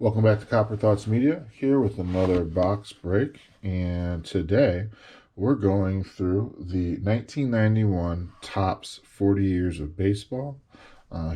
Welcome back to Copper Thoughts Media, here with another box break. And today we're going through the 1991 Topps 40 Years of Baseball.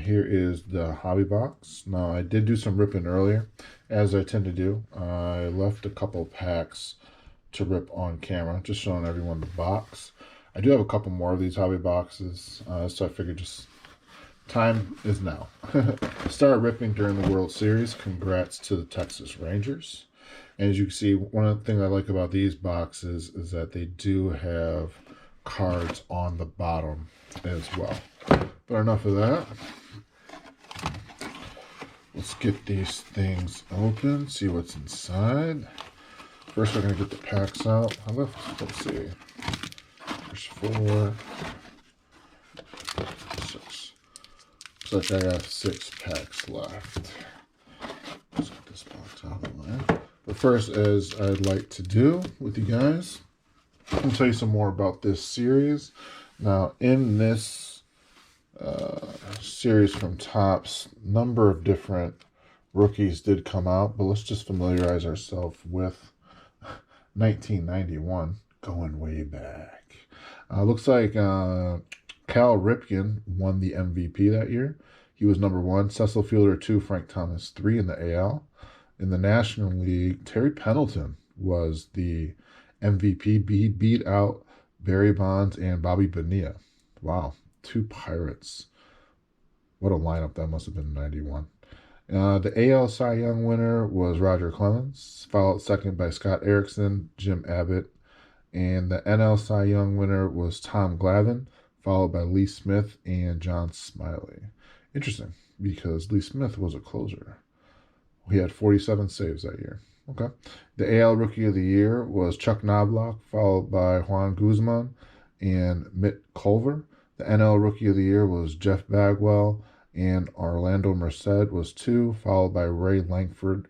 Here is the hobby box. Now, I did do some ripping earlier, as I tend to do. I left a couple packs to rip on camera, just showing everyone the box. I do have a couple more of these hobby boxes, so I figured just time is now. Start ripping during the World Series. Congrats to the Texas Rangers. And as you can see, one of the things I like about these boxes is that they do have cards on the bottom as well. But enough of that. Let's get these things open, see what's inside. First, we're going to get the packs out. Let's see. There's 4, 6. Looks like I got 6 packs left. Let's get this box out of the way. But first, as I'd like to do with you guys, I'll tell you some more about this series. Now, in this series from Topps, a number of different rookies did come out, but let's just familiarize ourselves with 1991, going way back. Looks like Cal Ripken won the MVP that year. He was number 1. Cecil Fielder 2. Frank Thomas 3 in the AL. In the National League, Terry Pendleton was the MVP. He beat out Barry Bonds and Bobby Bonilla. Wow, 2 Pirates. What a lineup that must have been in 91. The AL Cy Young winner was Roger Clemens, followed second by Scott Erickson, Jim Abbott, and the NL Cy Young winner was Tom Glavine, followed by Lee Smith and John Smiley. Interesting, because Lee Smith was a closer. He had 47 saves that year. Okay. The AL Rookie of the Year was Chuck Knobloch, followed by Juan Guzman and Mitt Culver. The NL Rookie of the Year was Jeff Bagwell, and Orlando Merced was 2, followed by Ray Langford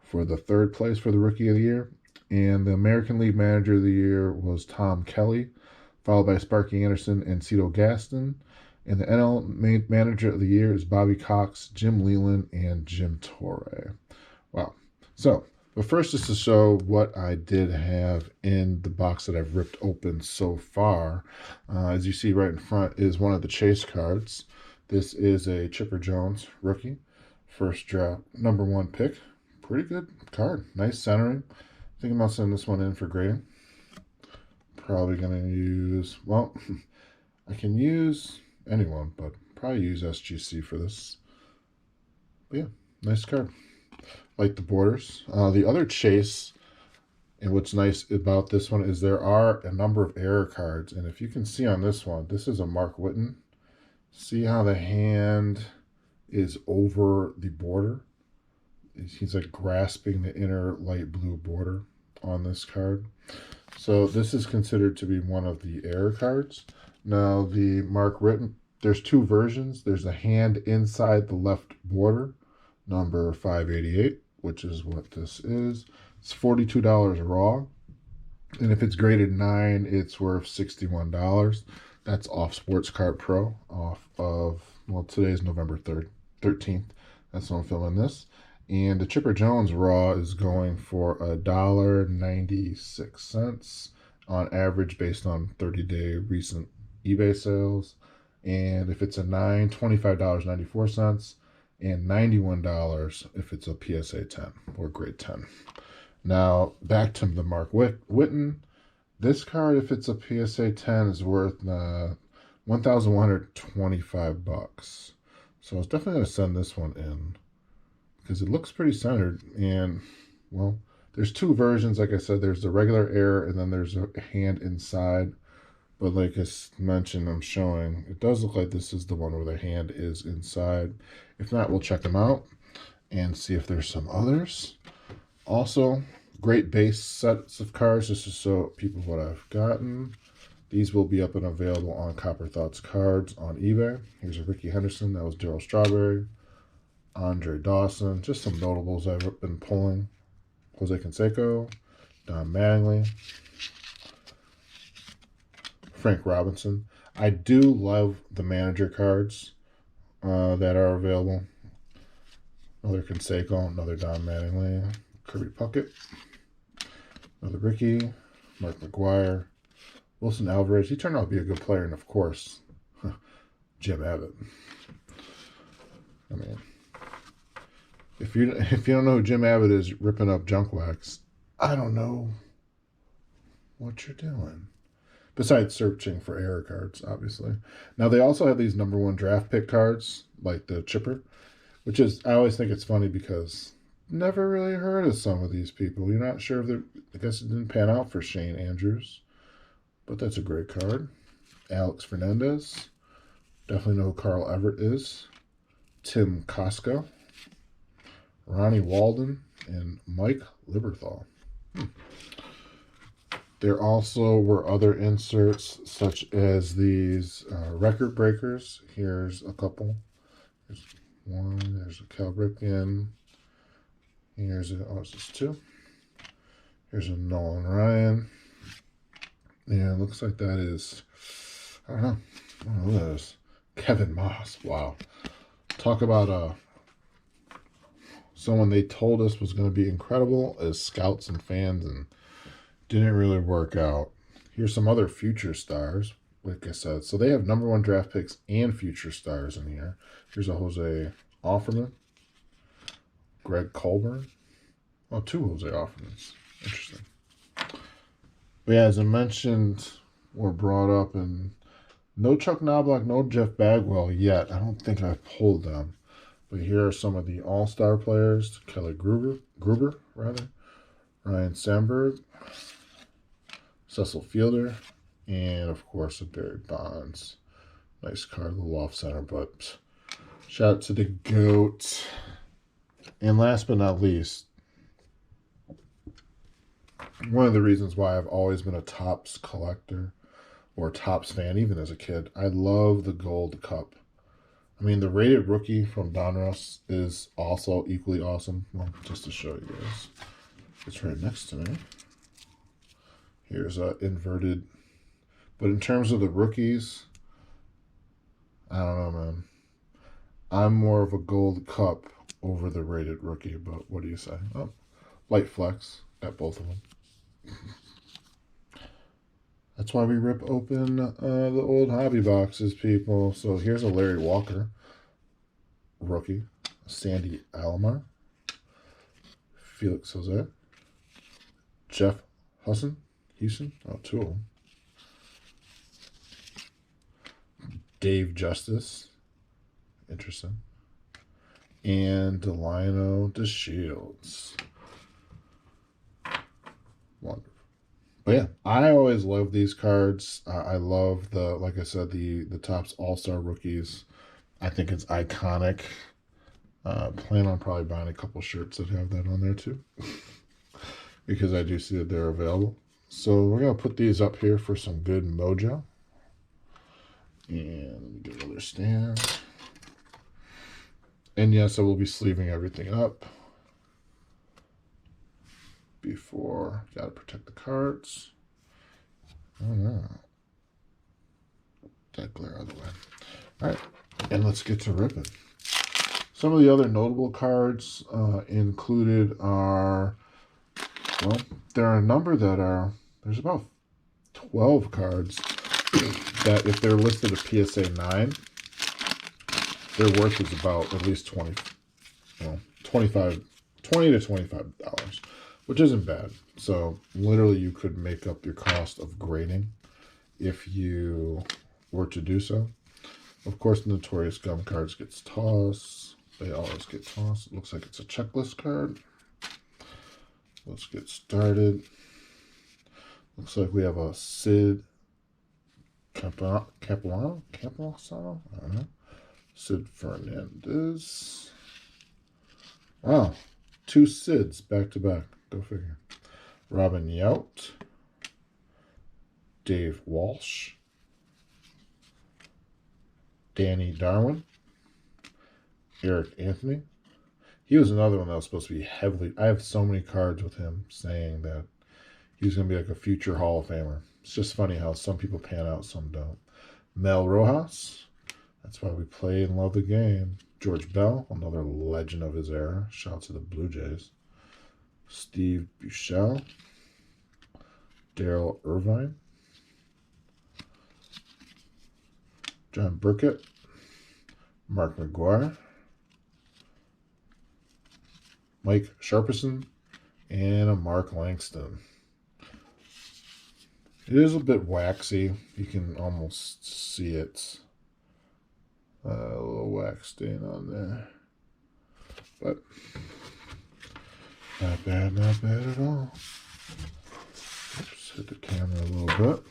for the 3rd place for the Rookie of the Year. And the American League Manager of the Year was Tom Kelly, followed by Sparky Anderson and Cito Gaston. And the NL Manager of the Year is Bobby Cox, Jim Leyland, and Jim Torre. Wow. So, but first, just to show what I did have in the box that I've ripped open so far. As you see right in front is one of the chase cards. This is a Chipper Jones rookie. First draft, number 1 pick. Pretty good card. Nice centering. Thinking about sending this one in for grading. Probably going to use, well, I can use anyone, but probably use SGC for this. But yeah, nice card. Like the borders. The other chase, and what's nice about this one is there are a number of error cards. And if you can see on this one, this is a Mark Whiten. See how the hand is over the border? He's like grasping the inner light blue border on this card. So this is considered to be one of the error cards. Now the Mark Whiten, there's 2 versions. There's a hand inside the left border, number 588, which is what this is. It's $42 raw. And if it's graded 9, it's worth $61. That's off Sports Card Pro, off of, well, today's November 13th. That's when I'm filming this. And the Chipper Jones raw is going for $1.96 on average based on 30-day recent eBay sales. And if it's a 9, $25.94, and $91 if it's a PSA 10 or grade 10. Now, back to the Mark Whiten. This card, if it's a PSA 10, is worth $1,125. So I was definitely going to send this one in because it looks pretty centered. And, well, there's 2 versions. Like I said, there's the regular error and then there's a hand inside. But like I mentioned, I'm showing, it does look like this is the one where the hand is inside. If not, we'll check them out and see if there's some others. Also, great base sets of cards just to show people what I've gotten. These will be up and available on CopperThoughtsCards on eBay. Here's a Ricky Henderson. That was Darryl Strawberry. Andre Dawson. Just some notables I've been pulling. Jose Canseco. Don Mattingly. Frank Robinson. I do love the manager cards that are available. Another Canseco, another Don Mattingly, Kirby Puckett, another Ricky, Mark McGuire, Wilson Alvarez. He turned out to be a good player, and of course, Jim Abbott. I mean, if you don't know who Jim Abbott is ripping up junk wax, I don't know what you're doing. Besides searching for error cards, obviously. Now, they also have these #1 draft pick cards, like the chipper, which is, I always think it's funny because never really heard of some of these people. You're not sure if they're, I guess it didn't pan out for Shane Andrews, but that's a great card. Alex Fernandez. Definitely know who Carl Everett is. Tim Costco. Ronnie Walden and Mike Lieberthal. There also were other inserts, such as these record breakers. Here's a couple. There's one. There's a Cal Ripken. Here's a, oh, it's just two. Here's a Nolan Ryan. Yeah, it looks like that is, I don't know who that is. Kevin Moss. Wow. Talk about someone they told us was going to be incredible as scouts and fans, and didn't really work out. Here's some other future stars, like I said. So they have #1 draft picks and future stars in here. Here's a Jose Offerman, Greg Colburn. Oh, 2 Jose Offermans. Interesting. But yeah, as I mentioned, or brought up, and no Chuck Knobloch, no Jeff Bagwell yet. I don't think I've pulled them. But here are some of the all-star players. Kelly Gruber, Ryan Sandberg, Cecil Fielder, and of course a Barry Bonds. Nice card, a little off center, but shout out to the GOAT. And last but not least, one of the reasons why I've always been a Topps collector or Topps fan, even as a kid, I love the Gold Cup. I mean, the rated rookie from Donruss is also equally awesome. Well, just to show you guys, it's right next to me. Here's a inverted. But in terms of the rookies, I don't know, man. I'm more of a Gold Cup over the rated rookie, but what do you say? Oh, light flex at both of them. That's why we rip open the old hobby boxes, people. So here's a Larry Walker rookie, Sandy Alomar, Felix Jose, Jeff Houston, oh, 2 of them, Dave Justice, interesting, and Delino DeShields. Wonderful. But yeah, I always love these cards. I love the, like I said, the Topps All-Star rookies. I think it's iconic. Plan on probably buying a couple shirts that have that on there too, because I do see that they're available. So we're gonna put these up here for some good mojo. And let me get another stand. And yes, I will be sleeving everything up before. Gotta protect the cards. Oh no. That glare out of the way. Alright, and let's get to ripping. Some of the other notable cards included are, well, there are a number that are, there's about 12 cards that if they're listed at PSA 9, their worth is about at least 20 to $25, which isn't bad. So literally you could make up your cost of grading if you were to do so. Of course, the Notorious Gum cards gets tossed. They always get tossed. It looks like it's a checklist card. Let's get started. Looks like we have a Sid Capilano? I don't know. Sid Fernandez. Wow. 2 Sids back to back. Go figure. Robin Yount. Dave Walsh. Danny Darwin. Eric Anthony. He was another one that was supposed to be heavily... I have so many cards with him saying that he was going to be like a future Hall of Famer. It's just funny how some people pan out, some don't. Mel Rojas. That's why we play and love the game. George Bell, another legend of his era. Shout out to the Blue Jays. Steve Buechele. Darryl Irvine. John Burkett. Mark McGuire. Mike Sharperson. And a Mark Langston. It is a bit waxy. You can almost see it. A little wax stain on there. But not bad at all. Oops, hit the camera a little bit.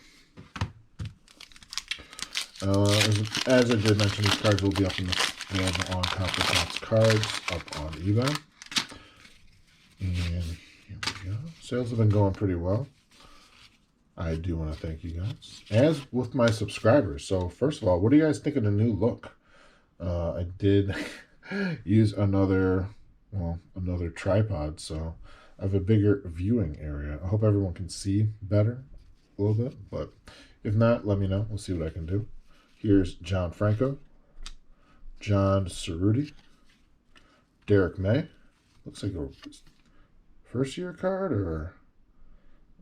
As I did mention, these cards will be up in the available on CopperThoughtsCards up on eBay. And here we go. Sales have been going pretty well. I do want to thank you guys, as with my subscribers. So first of all, what do you guys think of the new look? I did use another tripod, so I have a bigger viewing area. I hope everyone can see better a little bit, but if not, let me know. We'll see what I can do. Here's John Franco, John Cerruti, Derek May. Looks like a first-year card, or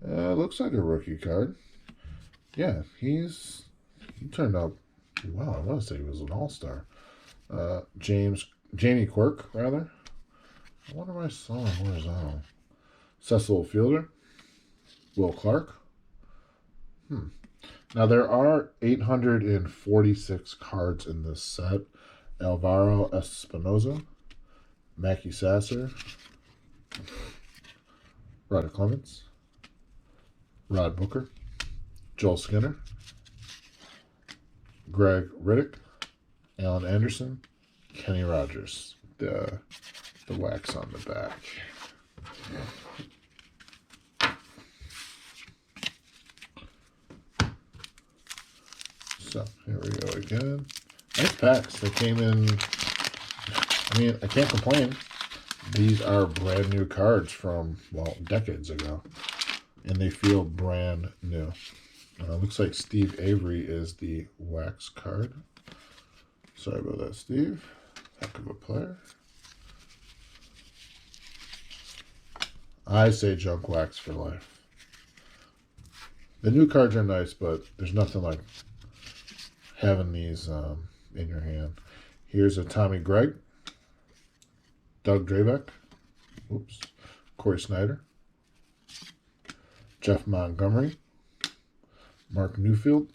looks like a rookie card. Yeah, he turned out well. I want to say he was an all-star. Jamie Quirk, rather. I wonder if I saw him horizontal. Cecil Fielder. Will Clark. Now, there are 846 cards in this set. Alvaro Espinoza. Mackie Sasser. Ryder Clemens. Rod Booker. Joel Skinner. Greg Riddick. Alan Anderson. Kenny Rogers. The wax on the back. So, here we go again. Nice packs. They came in, I mean, I can't complain. These are brand new cards from, well, decades ago. And they feel brand new. Looks like Steve Avery is the wax card. Sorry about that, Steve. Heck of a player. I say junk wax for life. The new cards are nice, but there's nothing like having these in your hand. Here's a Tommy Gregg, Doug Drabek, Corey Snyder, Jeff Montgomery, Mark Newfield,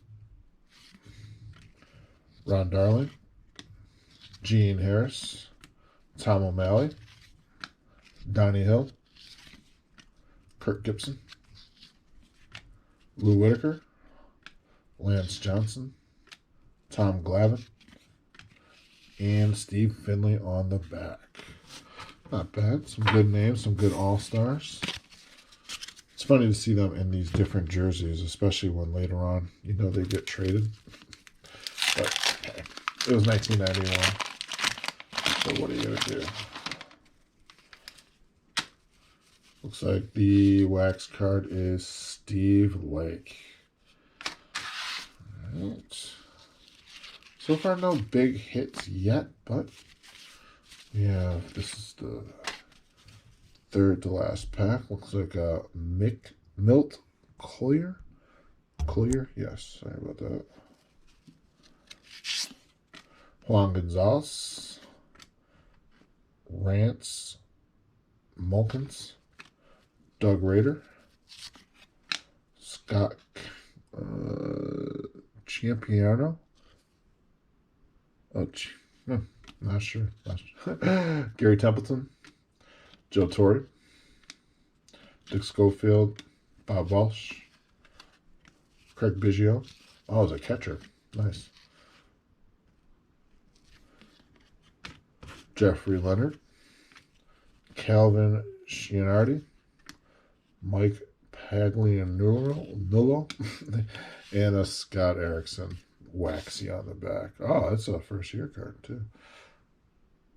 Ron Darling, Gene Harris, Tom O'Malley, Donnie Hill, Kirk Gibson, Lou Whitaker, Lance Johnson, Tom Glavine, and Steve Finley on the back. Not bad. Some good names, some good all-stars. It's funny to see them in these different jerseys, especially when later on, you know, they get traded. But okay, it was 1991. So what are you going to do? Looks like the wax card is Steve Lake. All right. So far, no big hits yet, but yeah, this is the third to last pack. Looks like a Milt Collier. Collier, yes, sorry about that. Juan Gonzalez, Rance Mulkins, Doug Rader, Scott Ciampiano. Not sure. Gary Templeton, Joe Torre, Dick Schofield, Bob Walsh, Craig Biggio. Oh, it's a catcher. Nice. Jeffrey Leonard, Calvin Schianardi, Mike Paglianulo, and a Scott Erickson. Waxy on the back. Oh, that's a first-year card, too.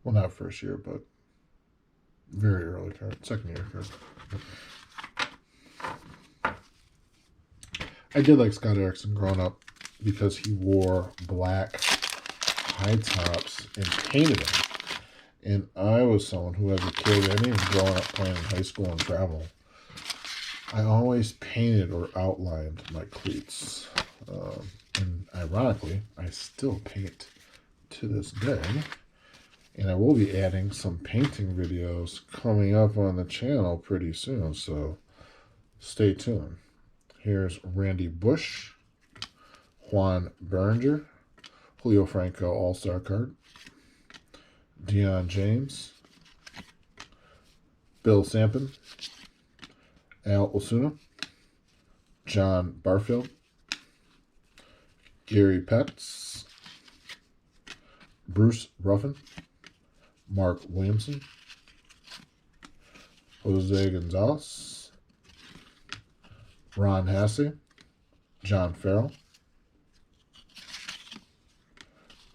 Well, not first year, but very early card. Second-year card. I did like Scott Erickson growing up because he wore black high tops and painted them. And I was someone who, as a kid, I didn't even growing up playing in high school and travel, I always painted or outlined my cleats. And ironically, I still paint to this day. And I will be adding some painting videos coming up on the channel pretty soon, so stay tuned. Here's Randy Bush, Juan Berenger, Julio Franco All-Star card, Deion James, Bill Sampson, Al Osuna, John Barfield, Gary Petts, Bruce Ruffin, Mark Williamson, Jose Gonzalez, Ron Hassey, John Farrell,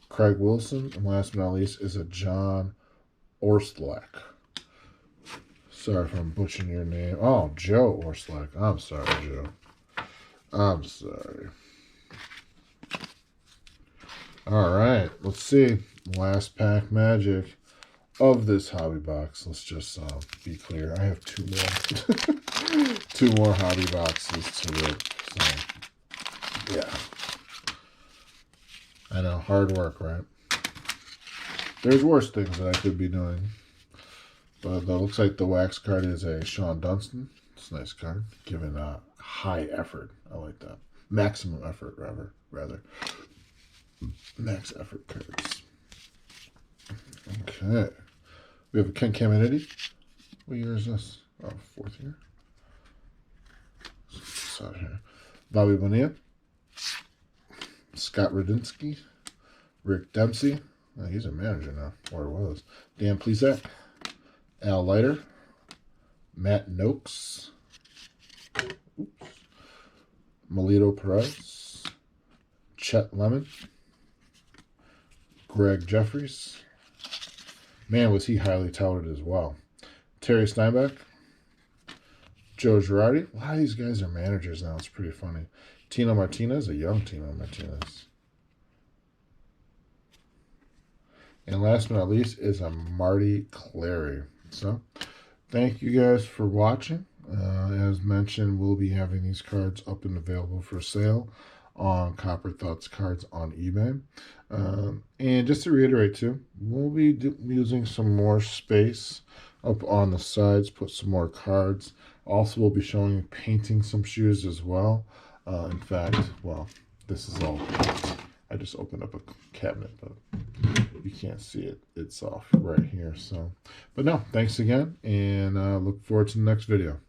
Craig Wilson, and last but not least is a John Orslak. Sorry if I'm butchering your name. Oh, Joe Orslak. I'm sorry, Joe. I'm sorry. All right, let's see. Last pack magic of this hobby box. Let's just be clear. I have two more. Two more hobby boxes to rip. So, yeah. I know, hard work, right? There's worse things that I could be doing. But it looks like the wax card is a Sean Dunston. It's a nice card, given high effort. I like that. Maximum effort, rather. Max effort cards. Okay. We have a Ken Caminiti. What year is this? Oh, fourth year. What's out here? Bobby Bonilla. Scott Radinsky. Rick Dempsey. Oh, he's a manager now, or was. Dan Plesac. Al Leiter. Matt Noakes. Oops. Melito Perez. Chet Lemon. Greg Jeffries. Man, was he highly touted as well. Terry Steinbeck. Joe Girardi. A lot of these guys are managers now. It's pretty funny. Tino Martinez, a young Tino Martinez. And last but not least is a Marty Clary. So, thank you guys for watching. As mentioned, we'll be having these cards up and available for sale on CopperThoughtsCards on eBay. And just to reiterate too, we'll be using some more space up on the sides, put some more cards. Also, we'll be showing painting some shoes as well. In fact, well, this is all paint. I just opened up a cabinet, but you can't see it. It's off right here. So, but no, thanks again, and look forward to the next video.